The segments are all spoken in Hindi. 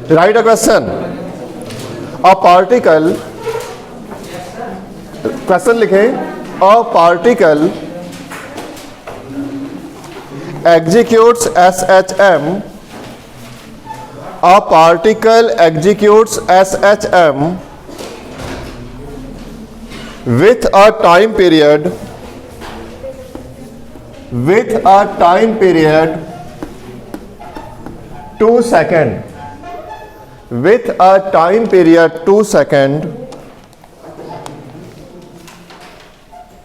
Write a question. A particle, question लिखें. A particle executes SHM. A particle executes SHM with a time period 2 seconds. With a time period 2 seconds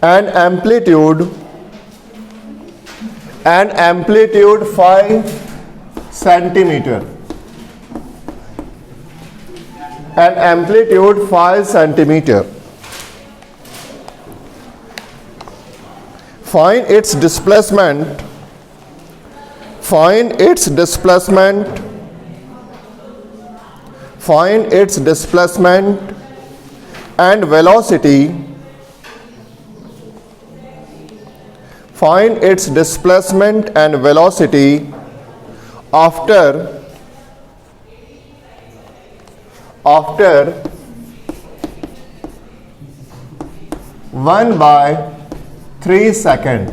and amplitude 5 centimeter. And amplitude 5 centimeter. Find its displacement. Find its displacement. Find its displacement and velocity. Find its displacement and velocity after 1/3 seconds.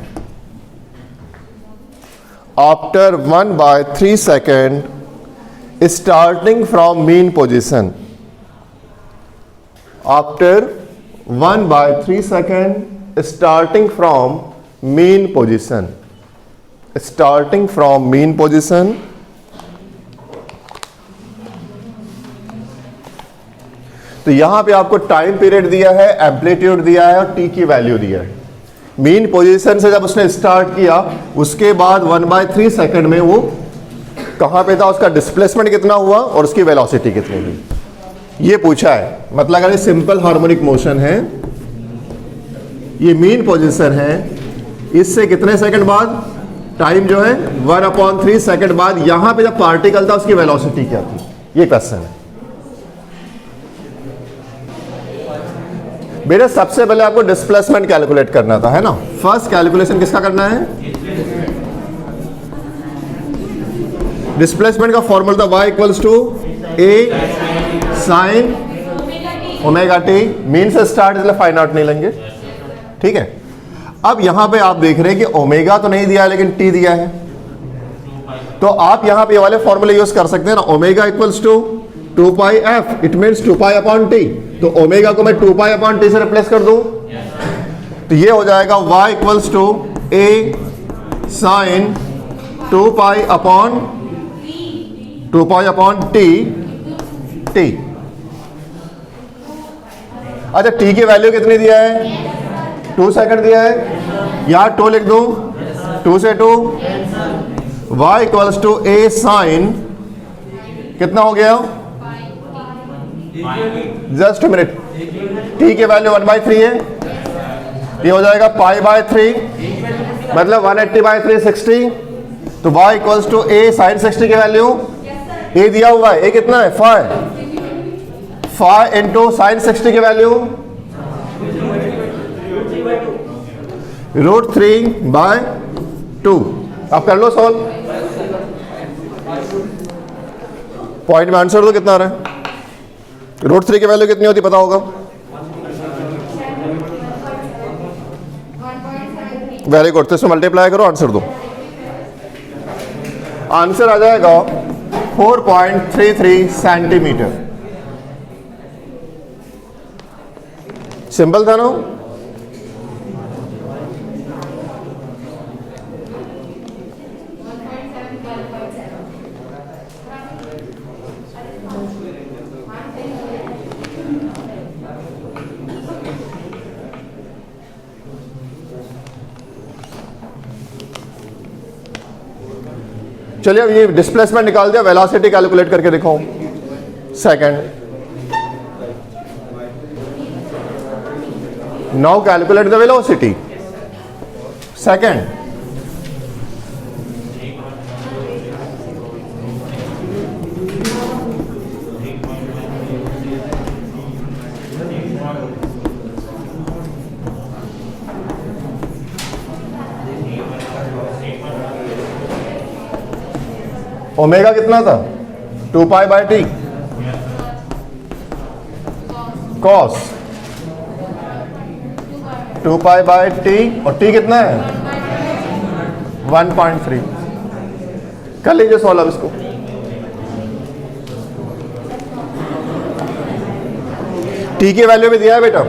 After 1/3 seconds, starting from mean position. After 1/3 seconds, starting from mean position. Starting from mean position. तो यहां पे आपको टाइम पीरियड दिया है, एम्पलीट्यूड दिया है और टी की वैल्यू दिया है. मीन पोजीशन से जब उसने स्टार्ट किया उसके बाद 1/3 सेकंड में वो कहां पे था, उसका डिस्प्लेसमेंट कितना हुआ और उसकी वेलोसिटी कितनी हुई, ये पूछा है. मतलब अगर ये सिंपल हार्मोनिक मोशन है, ये मीन पोजीशन है, इससे कितने सेकंड बाद, टाइम जो है 1/3 सेकंड बाद यहां पे जब पार्टिकल था उसकी वेलोसिटी क्या थी, ये क्वेश्चन है. बेटा सबसे पहले आपको डिस्प्लेसमेंट कैलकुलेट करना था, है ना. फर्स्ट कैलकुलेशन किसका करना है, डिस्प्लेसमेंट का फॉर्मूला था y = a sin omega T. Mean से स्टार्ट इसलिए फाइव नॉट नहीं लेंगे, ठीक है. अब यहां पे आप देख रहे हैं कि ओमेगा तो नहीं दिया है लेकिन टी दिया है, तो आप यहां पे ये वाले फॉर्मूले यूज कर सकते हैं ना. Omega = 2πf, it means 2π/t. तो ओमेगा को मैं 2π/t से रिप्लेस कर दूं तो ये हो जाएगा y = a sin 2π/t t. अच्छा, t की वैल्यू कितनी दिया है, 2 सेकंड दिया है, यहां 2 लिख दूं, 2 से 2, y = a sin कितना हो गया, जस्ट मिनट, t की वैल्यू 1/3 है, ये हो जाएगा π/3 मतलब 180/3 60. तो y = a sin 60 की वैल्यू a दिया हुआ है, a कितना है, 5 इंटू sin 60 की वैल्यू √3/2. आप कर लो सॉल्व, पॉइंट में आंसर दो कितना आ रहा है. √3 की वैल्यू कितनी होती पता होगा, वेरी गुड. तो इसमें मल्टीप्लाई करो, आंसर दो. आंसर आ जाएगा 4.33 सेंटीमीटर. सिंपल था ना. चलिए अब ये डिस्प्लेसमेंट निकाल दिया, वेलोसिटी कैलकुलेट करके दिखाओ. Second, now calculate the velocity. Second, omega कितना था, 2 pi by T cos 2 pi by T, और टी कितना है 1.3। कर लीजिए सॉल्व अब इसको। टी की वैल्यू भी दिया है बेटा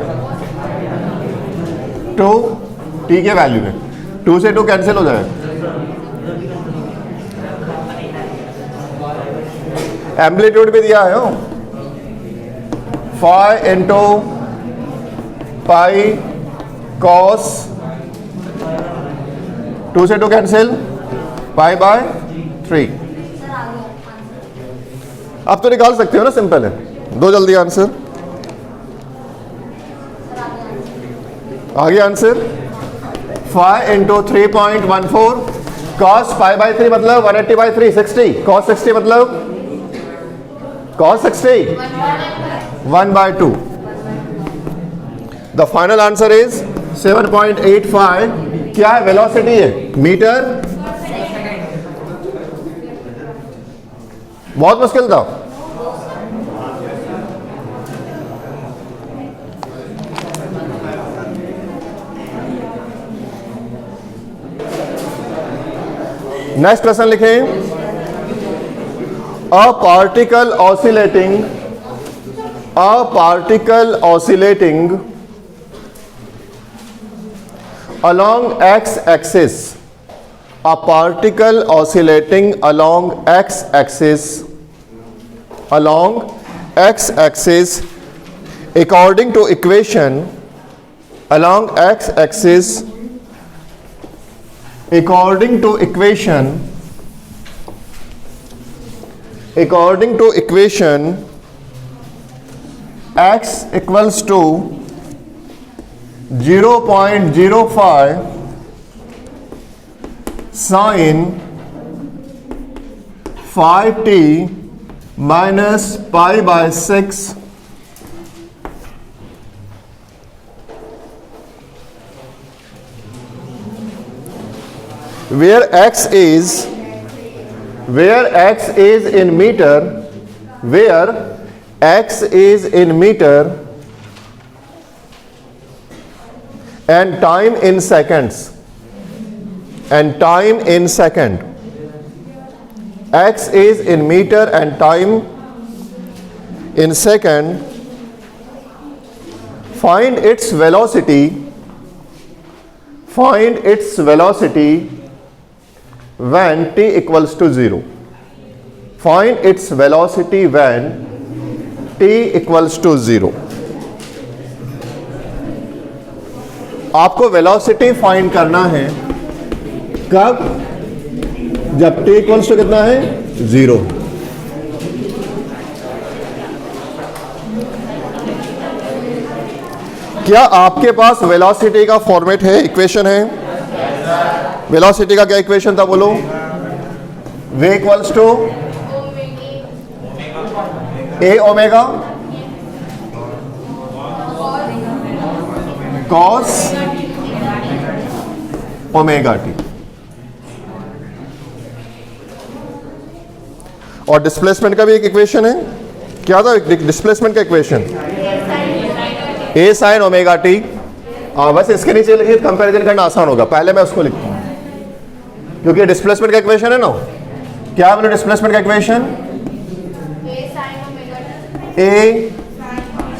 2, टी के वैल्यू में 2 से 2 कैंसिल हो जाएगा। एम्पलीट्यूड भी दिया है 5 इंटू पाई कॉस 2 से 2 कैंसिल पाई बाय 3। आप तो निकाल सकते हो ना, सिंपल है। दो जल्दी आंसर। आगे answer 5 into 3.14 cos pi by 3 मतलब 180 बाय 3 60, कॉस 60 मतलब cos 60 1 by 2। The final answer is 7.85। क्या है? वेलोसिटी है, मीटर। बहुत मुश्किल था। नेक्स्ट क्वेश्चन लिखें। A particle oscillating along x-axis, a particle oscillating along x-axis according to equation x equals to 0.05 sin 5t minus pi by 6 where x is in meter, and time in seconds, x is in meter and time in second. Find its velocity when t equals to 0. Find its velocity when t equals to 0. आपको वेलोसिटी फाइंड करना है कब? जब t इक्वल्स टू कितना है 0। क्या आपके पास वेलोसिटी का फॉर्मेट है, इक्वेशन है? वेलोसिटी का क्या इक्वेशन था बोलो? v equals to a omega cos omega t, और डिस्प्लेसमेंट का भी एक इक्वेशन है। क्या था डिस्प्लेसमेंट का equation? a sin omega t। बस इसके नीचे लिखिए, कंपैरिजन करना आसान होगा। पहले मैं उसको लिखता हूं क्योंकि डिस्प्लेसमेंट का इक्वेशन है ना। क्या बोले डिस्प्लेसमेंट का equation? a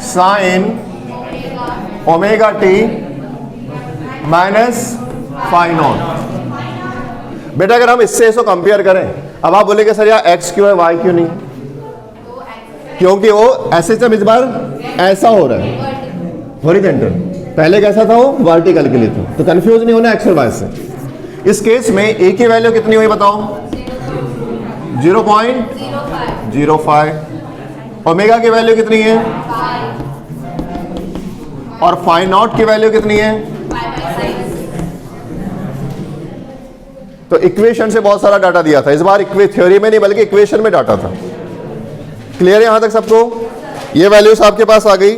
sin omega t minus phi naught. बेटा अगर हम इससे इसको कंपेयर करें, अब आप बोलेंगे सर यार x क्यों है y क्यों नहीं? क्योंकि वो ऐसे जब इस बार ऐसा हो रहा है हॉरिजॉन्टल, पहले कैसा था वो वर्टिकल के लिए था, तो कंफ्यूज नहीं होना x और y से। इस केस में a की वैल्यू कितनी हुई बताओ? 0.05। ओमेगा की वैल्यू कितनी है? और फाई नॉट की वैल्यू कितनी है? तो इक्वेशन से बहुत सारा डाटा दिया था इस बार, थ्योरी में नहीं बल्कि इक्वेशन में डाटा था। क्लियर है यहां तक सबको? ये वैल्यूज आपके पास आ गई।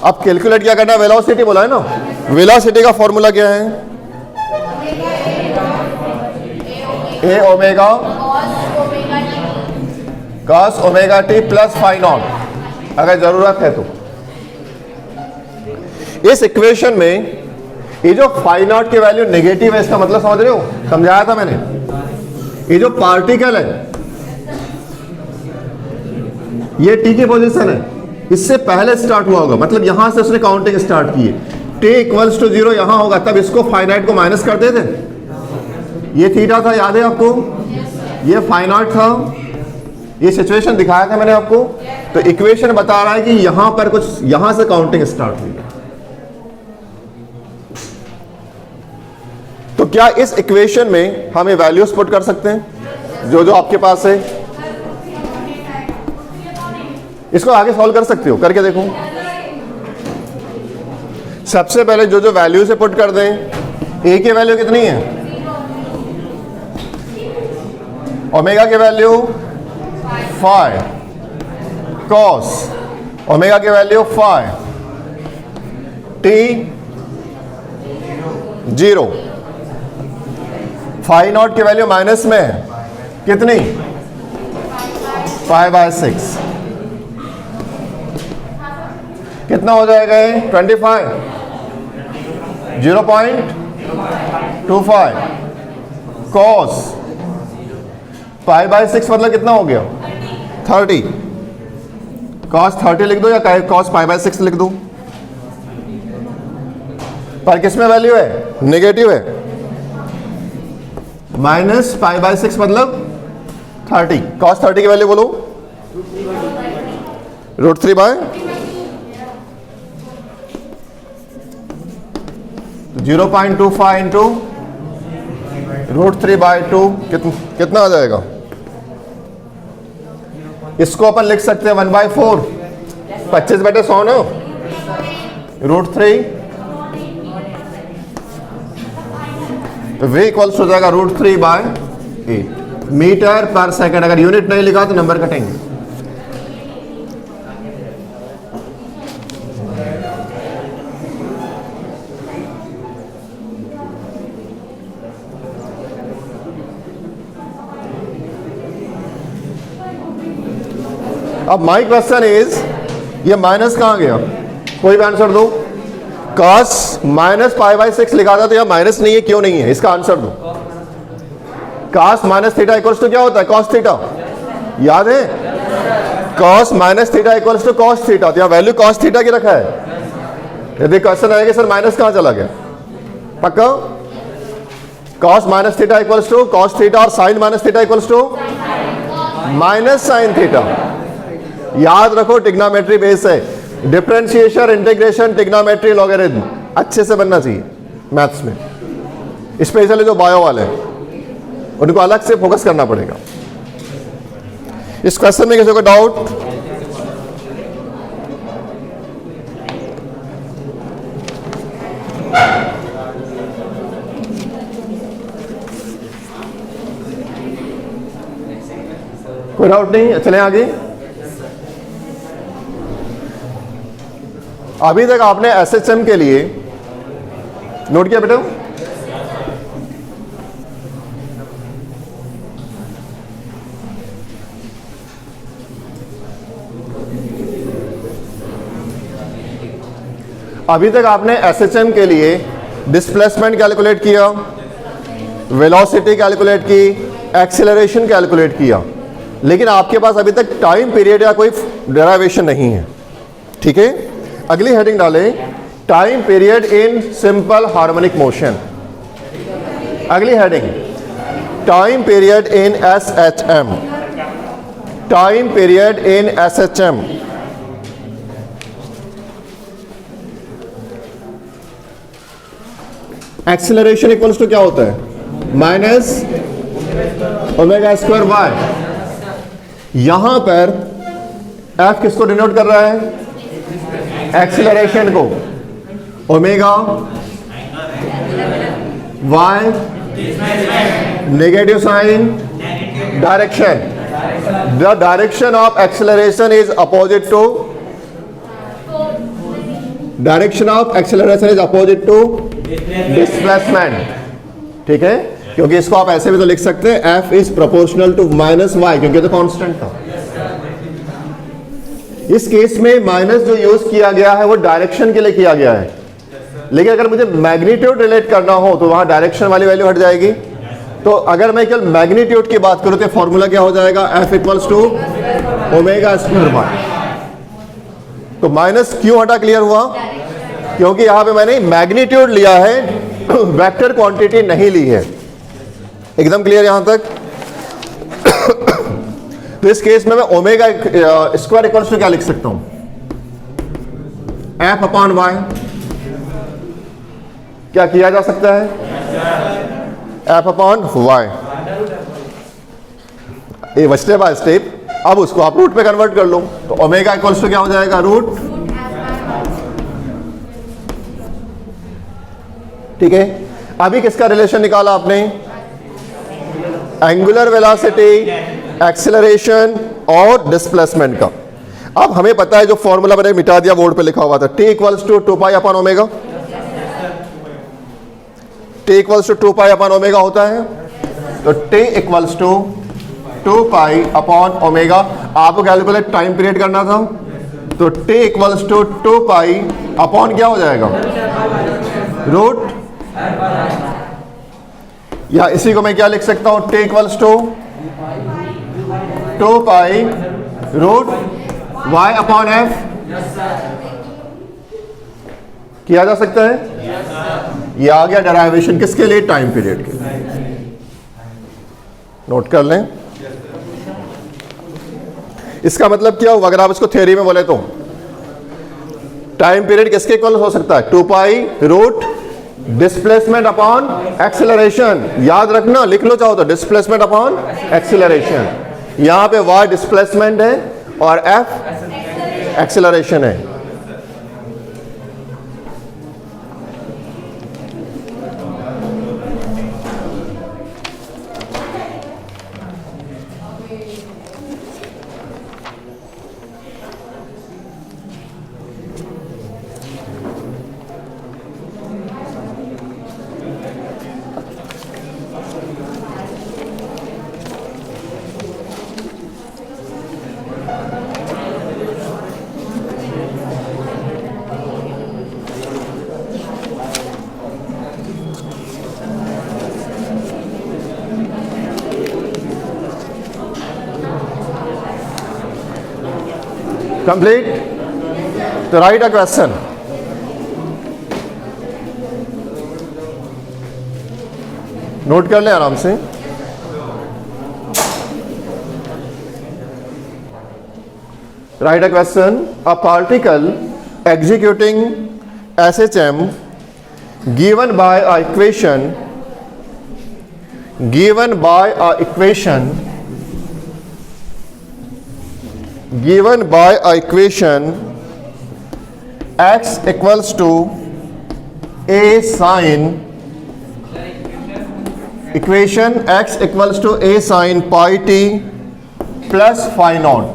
अब कैलकुलेट क्या करना है? वेलोसिटी बोला है ना। वेलोसिटी का फॉर्मूला क्या है? a omega cos omega T plus phi naught, अगर जरूरत है तो। इस इक्वेशन में ये जो फाई नॉट की वैल्यू नेगेटिव है, इसका मतलब समझ रहे हो, समझाया था मैंने। ये जो पार्टिकल है ये टी की पोजीशन है, इससे पहले स्टार्ट हुआ होगा, मतलब यहां से उसने काउंटिंग स्टार्ट की है। टी इक्वल्स टू 0 यहां होगा, तब इसको फाइनाइट को माइनस करते थे। ये थीटा था, याद है आपको, ये फाइनाइट था, ये सिचुएशन दिखाया था मैंने आपको। तो इक्वेशन बता रहा है कि यहां पर कुछ, यहां से काउंटिंग स्टार्ट हुई। तो क्या इस इक्वेशन में हम ये वैल्यूज पुट कर सकते हैं जो जो आपके पास है? इसको आगे सॉल्व कर सकते हो, करके देखो। सबसे पहले जो जो वैल्यूज है पुट कर दें। ए की वैल्यू कितनी है? ओमेगा की वैल्यू 5, कॉस ओमेगा की वैल्यू 5, टी 0, फाई नॉट की वैल्यू माइनस में है, कितनी? 5/6। कितना हो जाएगा ये? 25, 0.25 कॉस 5/6 मतलब कितना हो गया? 30। कॉस 30 लिख दो या कॉस 5/6 लिख दो? पर किसमें वैल्यू है? नेगेटिव है। माइनस 5/6 मतलब 30। कॉस 30 की वैल्यू बोलो। √3 0.25 इंटू √3/2 कितना आ जाएगा? इसको अपन लिख सकते हैं 1/4, 25/100 ना, √3, तो v इक्वल्स हो जाएगा √3/8 मीटर पर सेकंड। अगर यूनिट नहीं लिखा तो नंबर कटेंगे। अब माई क्वेश्चन इज, ये माइनस कहां गया? कोई भी आंसर दो। cos -5/6 लिखा था तो यह माइनस नहीं है, क्यों नहीं है? इसका आंसर दो। cos minus theta equals to क्या होता है? cos थीटा, याद है? cos minus theta equals to cos theta, तो यहां वैल्यू cos थीटा की रखा है। यदि क्वेश्चन आएगा सर माइनस कहां चला गया, पक्का? cos minus theta equals to cos theta और sin minus theta equals to minus sin theta. याद रखो ट्रिग्नोमेट्री बेस है, डिफरेंशिएशन, इंटीग्रेशन, ट्रिग्नोमेट्री, लॉगरिथम अच्छे से बनना चाहिए मैथ्स में। स्पेशली जो बायो वाले हैं उनको अलग से फोकस करना पड़ेगा। इस क्वेश्चन में किसी को डाउट? कोई डाउट नहीं? चलें आगे। अभी तक आपने एसएचएम के लिए नोट किया बेटा? अभी तक आपने एसएचएम के लिए डिस्प्लेसमेंट कैलकुलेट किया, वेलोसिटी कैलकुलेट की, एक्सेलरेशन कैलकुलेट किया, लेकिन आपके पास अभी तक टाइम पीरियड या कोई डेरिवेशन नहीं है। ठीक है, अगली हेडिंग डालें, time period in simple harmonic motion. अगली heading, time period in SHM. Time period in SHM. Acceleration equals to क्या होता है? Minus omega square Y. यहां पर एफ किसको डिनोट कर रहा है? एक्सेलरेशन को। Omega Y negative sine direction. The direction of acceleration is opposite to, direction of acceleration is opposite to displacement. ठीक है, क्योंकि इसको आप ऐसे भी तो लिख सकते हैं, F is proportional to minus Y, क्योंकि तो कांस्टेंट था। इस केस में माइनस जो यूज किया गया है वो डायरेक्शन के लिए किया गया है, लेकिन अगर मुझे मैग्नीट्यूड रिलेट करना हो तो वहां डायरेक्शन वाली वैल्यू हट जाएगी। तो अगर मैं केवल मैग्नीट्यूड की बात करूं तो फॉर्मूला क्या हो जाएगा, F equals to omega square by. तो माइनस क्यों हटा, क्लियर हुआ? क्योंकि यहां पे मैंने मैग्नीट्यूड लिया है, वेक्टर क्वांटिटी नहीं ली है। एकदम क्लियर यहां तक? तो इस केस में मैं ओमेगा स्क्वायर इक्वल्स टू क्या लिख सकता हूं, F अपॉन वाई। क्या किया जा सकता है, F अपॉन वाई। ये स्टेप बाय स्टेप। अब उसको आप रूट पे कन्वर्ट कर लो, तो ओमेगा इक्वल्स टू क्या हो जाएगा, रूट। ठीक है, अभी किसका रिलेशन निकाला आपने, एंगुलर वेलोसिटी, एक्सेलरेशन और डिस्प्लेसमेंट का। अब हमें पता है जो फॉर्मूला मैंने मिटा दिया, बोर्ड पे लिखा हुआ था, T equals to 2 pi upon omega. T equals to 2 pi upon omega होता है, तो T equals to 2 pi upon omega. आपको कैलकुलेट टाइम पीरियड करना था, तो T equals to 2 pi upon क्या हो जाएगा, रूट। या इसी को मैं क्या लिख सकता हूं, T equals to 2 pi root y upon f। किया जा सकता है। ये आ गया डेराइवेशन किसके लिए, टाइम पीरियड के लिए। नोट कर लें। इसका मतलब क्या हुआ, अगर आप इसको थ्योरी में बोले तो टाइम पीरियड किसके इक्वल हो सकता है, 2 pi root displacement upon acceleration. याद रखना, लिख लो चाहो तो, डिस्प्लेसमेंट अपॉन एक्सेलरेशन। यहां पे y डिस्प्लेसमेंट है और f एक्सेलरेशन है। कंप्लीट। तो राइट अ क्वेश्चन। नोट कर ले आराम से। Right a question, a particle executing SHM given by a equation given by a equation x equals to a sine equation x equals to a sine pi t plus phi naught,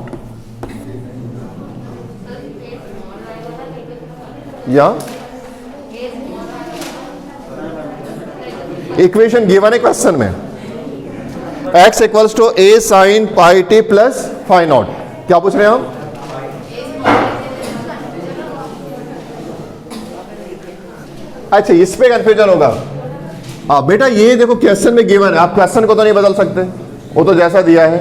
या इक्वेशन गिवन है क्वेश्चन में, x equals to a sin pi t plus phi naught. क्या पूछ रहे हैं हम, अच्छा इस पे कंफ्यूजन होगा। बेटा ये देखो क्वेश्चन में गिवन है, आप क्वेश्चन को तो नहीं बदल सकते, वो तो जैसा दिया है।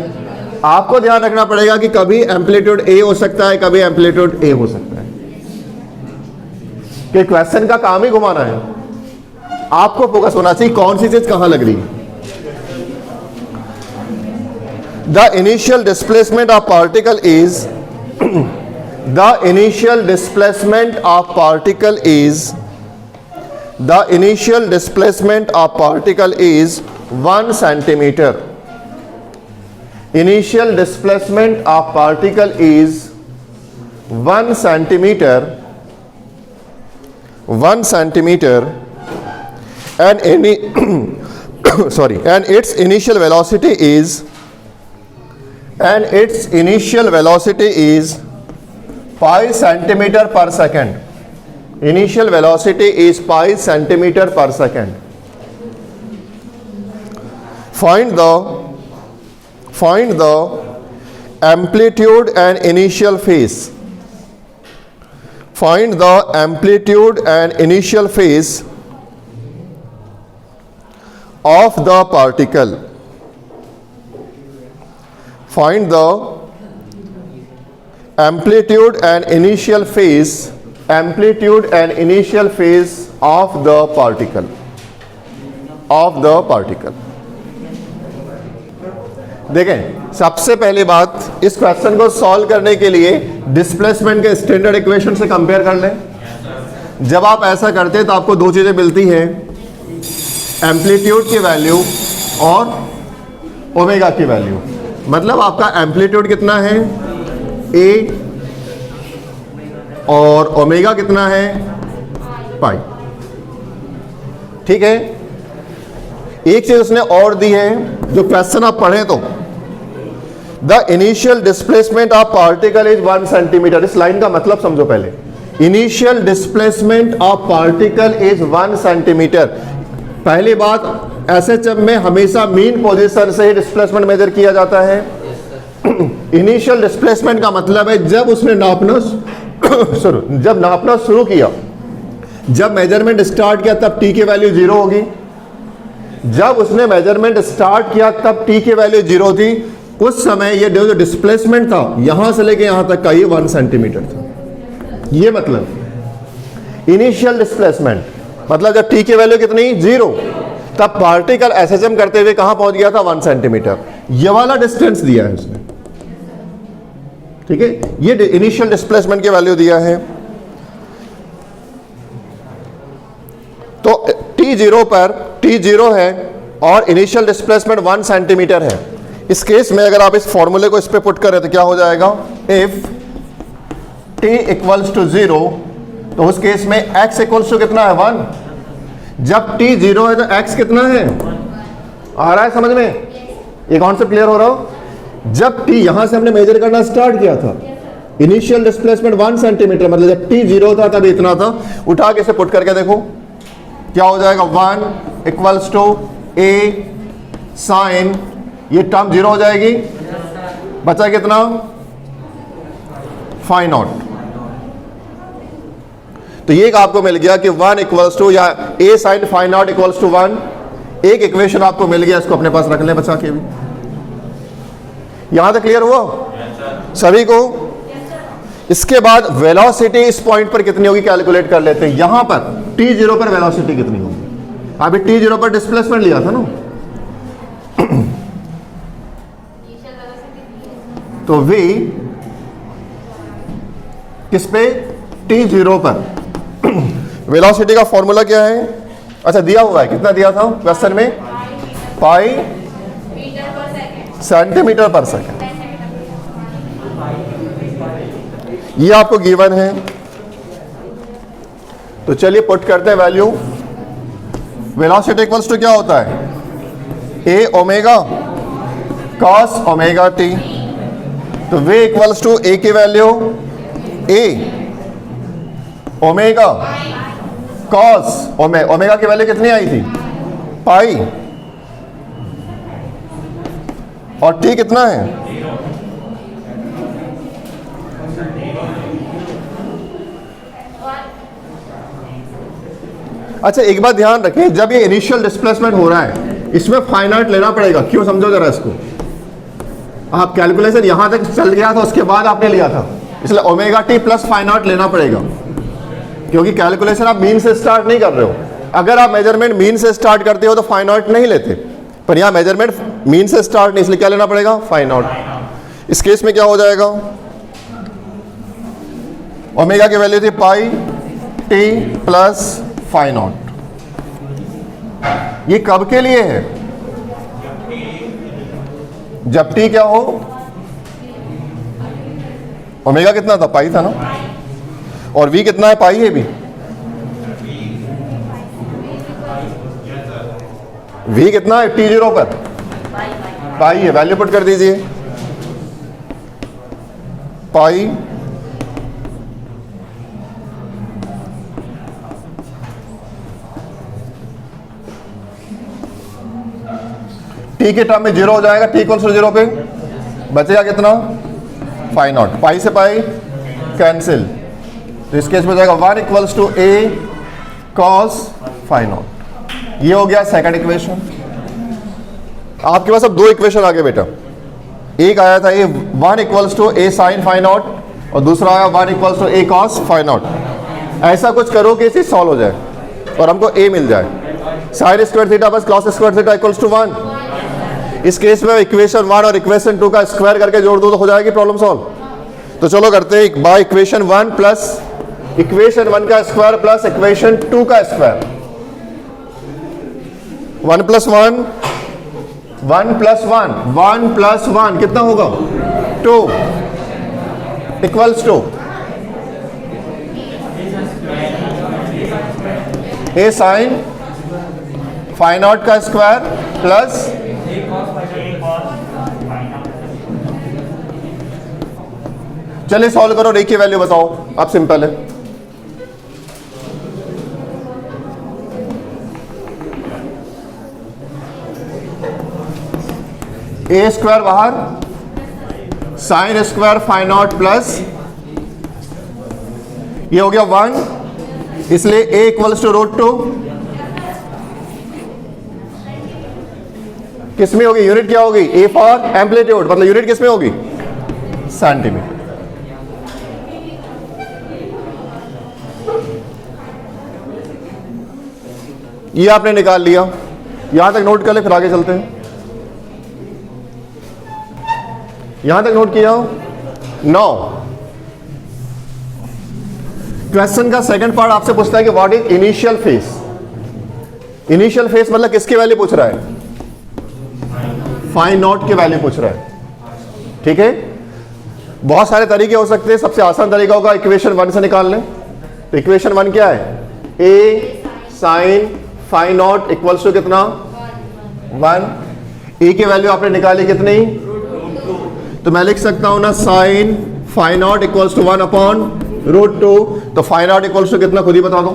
आपको ध्यान रखना पड़ेगा कि कभी एम्पलीट्यूड a हो सकता है, कभी एम्पलीट्यूड a हो सकता है, कि क्वेश्चन का काम ही घुमाना है। आपको फोकस होना चाहिए कौन सी चीज कहां लग रही है। The initial displacement of particle is the initial displacement of particle is the initial displacement of particle is 1 centimetre. Initial displacement of particle is 1 centimetre, 1 centimeter, and any and its initial velocity is 5 centimeter per second. Initial velocity is 5 centimeter per second. Find the amplitude and initial phase. Find the amplitude and initial phase of the particle, find the amplitude and initial phase, amplitude and initial phase of the particle, of the particle. देखें, सबसे पहली बात, इस क्वेश्चन को सॉल्व करने के लिए डिस्प्लेसमेंट के स्टैंडर्ड इक्वेशन से कंपेयर कर लें। जब आप ऐसा करते हैं तो आपको दो चीजें मिलती हैं, एम्पलीट्यूड की वैल्यू और ओमेगा की वैल्यू। मतलब आपका एम्पलीट्यूड कितना है ए और ओमेगा कितना है पाई। ठीक है, एक चीज उसने और दी है, जो क्वेश्चन आप पढ़ें तो the initial displacement of particle is 1 centimetre. इस लाइन का मतलब समझो पहले, initial displacement of particle is 1 centimetre. पहली बात, एसएचएम में हमेशा मीन पोजीशन से ही डिस्प्लेसमेंट मेजर किया जाता है। इनिशियल डिस्प्लेसमेंट का मतलब है जब उसने नापना जब नापना शुरू किया, जब मेजरमेंट स्टार्ट किया तब टी की वैल्यू 0 होगी। जब उसने मेजरमेंट स्टार्ट किया तब टी की वैल्यू 0 थी। उस समय ये जो डिस्प्लेसमेंट था यहां से लेके यहां तक का, ये 1 सेंटीमीटर था। ये मतलब इनिशियल डिस्प्लेसमेंट, मतलब जब टी की वैल्यू कितनी 0, तब पार्टिकल एसएचएम करते हुए कहां पहुंच गया था 1 सेंटीमीटर। ये वाला डिस्टेंस दिया है उसने। ठीक है, ये इनिशियल डिस्प्लेसमेंट की वैल्यू दिया है। तो t0 पर t0 है और इनिशियल डिस्प्लेसमेंट 1 सेंटीमीटर है। इस केस में अगर आप इस फॉर्मूले को इस पे पुट करें तो क्या हो जाएगा, इफ t इक्वल्स टू 0, तो उस केस में x इक्वल्स टू कितना है 1। जब t 0 है तो x कितना है, आ रहा है समझ में, ये कॉन्सेप्ट क्लियर हो रहा हो। जब t यहां से हमने मेजर करना स्टार्ट किया था, इनिशियल डिस्प्लेसमेंट 1 सेंटीमीटर, मतलब जब t 0 था तब इतना था। उठा के इसे पुट करके देखो क्या हो जाएगा, 1 इक्वल्स टू a साइन, ये टर्म 0 हो जाएगी, बचा कितना फाई नॉट। तो ये आपको मिल गया कि 1 इक्वल्स टू, या a sine phi naught equals to 1। एक इक्वेशन आपको मिल गया, इसको अपने पास रख लें बचा के भी। यहां तक क्लियर हुआ सभी को। इसके बाद वेलोसिटी इस पॉइंट पर कितनी होगी कैलकुलेट कर लेते हैं। यहां पर t0 पर वेलोसिटी कितनी होगी, अभी t0 पर डिस्प्लेसमेंट लिया था ना, तो v किस पे, t0 पर। वेलोसिटी का फॉर्मूला क्या है, अच्छा दिया हुआ है, कितना दिया था क्वेश्चन में, पाई सेंटीमीटर पर सेकेंड। ये आपको गिवन है, तो चलिए पुट करते हैं वैल्यू। वेलोसिटी इक्वल्स टू क्या होता है, ए ओमेगा कॉस ओमेगा टी। तो वे इक्वल्स टू ए की वैल्यू ए ओमेगा कॉस ओमेगा की वैल्यू कितनी आई थी पाई, और टी कितना है, अच्छा एक बात ध्यान रखें, जब ये इनिशियल डिस्प्लेसमेंट हो रहा है इसमें फाइनाइट लेना पड़ेगा। क्यों, समझो जरा इसको। आप कैलकुलेशन यहां तक चल गया था, उसके बाद आपने लिया था, इसलिए ओमेगा टी प्लस फाइनाइट लेना पड़ेगा, क्योंकि कैलकुलेशन आप मीन से स्टार्ट नहीं कर रहे हो। अगर आप मेजरमेंट मीन से स्टार्ट करते हो तो फाइनाइट नहीं लेते, पर यहां मेजरमेंट मीन से स्टार्ट नहीं, इसलिए क्या लेना पड़ेगा, फाइनाइट। इस केस में क्या हो जाएगा, ओमेगा की वैल्यू थी pi T plus phi not. ये कब के लिए है, जब टी क्या हो, ओमेगा कितना था, पाई था ना, और वी कितना है, पाई है भी। वी कितना है t0 पर, पाई है, वैल्यू पुट कर दीजिए, पाई टी के टर्म में 0 हो जाएगा, टी इक्वल्स टू 0 पे बचेगा कितना, फाई नॉट। पाई से पाई कैंसिल, तो इस केस में जाएगा 1 equals to a cos phi naught. ये हो गया सेकंड इक्वेशन। आपके पास अब दो इक्वेशन आ गए बेटा। एक आया था 1 equals to a sin phi naught और दूसरा आया 1 equals to a cos phi naught. ऐसा कुछ करो कि इसे सॉल्व हो जाए और हमको a मिल जाए। sin square theta plus cos square theta equals to 1। इस केस में इक्वेशन 1 और इक्वेशन 2 का स्क्वायर करके जोड़ दो तो हो जाएगी प्रॉब्लम सॉल्व। तो चलो करते हैं बाय इक्वेशन 1 प्लस इक्वेशन 1 का स्क्वायर प्लस इक्वेशन 2 का स्क्वायर। 1 प्लस 1 1 प्लस 1 1 प्लस 1 कितना होगा 2 equals to a sin phi naught का स्क्वायर प्लस चलिए सॉल्व करो, रेखीय वैल्यू बताओ। अब सिंपल है, ए स्क्वायर बाहर sine square phi naught plus ये हो गया 1, इसलिए ए इक्वल्स टू √2 किस में होगी, यूनिट क्या होगी, ए फॉर एम्पलीट्यूड, मतलब यूनिट किस में होगी, सेंटीमीटर। ये आपने निकाल लिया, यहां तक नोट कर ले, फिर आगे चलते हैं। यहां तक नोट किया। 9 क्वेश्चन का सेकंड पार्ट आपसे पूछता है कि what is initial face. Initial face मतलब किसकी वैल्यू पूछ रहा है, फाइ नॉट के वैल्यू पूछ रहा है। ठीक है, बहुत सारे तरीके हो सकते हैं, सबसे आसान तरीका होगा इक्वेशन 1 से निकाल लें। तो इक्वेशन 1 क्या है, A sine phi not equals to कितना 1। ए की वैल्यू आपने निकाली कितनी, तो मैं लिख सकता हूं ना sine phi not equals to 1 upon √2। तो फाइ नॉट इक्वल्स टू कितना खुद ही बता दो,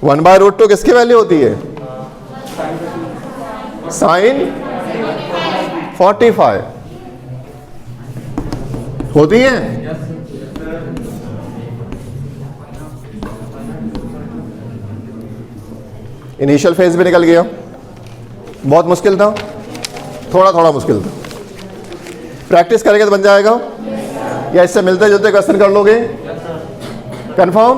1/√2 किसकी वैल्यू होती है, साइन 45 होती है। इनिशियल फेज भी निकल गया, बहुत मुश्किल था, थोड़ा थोड़ा मुश्किल था। प्रैक्टिस करेंगे तो बन जाएगा, या इससे मिलते जुलते क्वेश्चन कर लोगे, कंफर्म।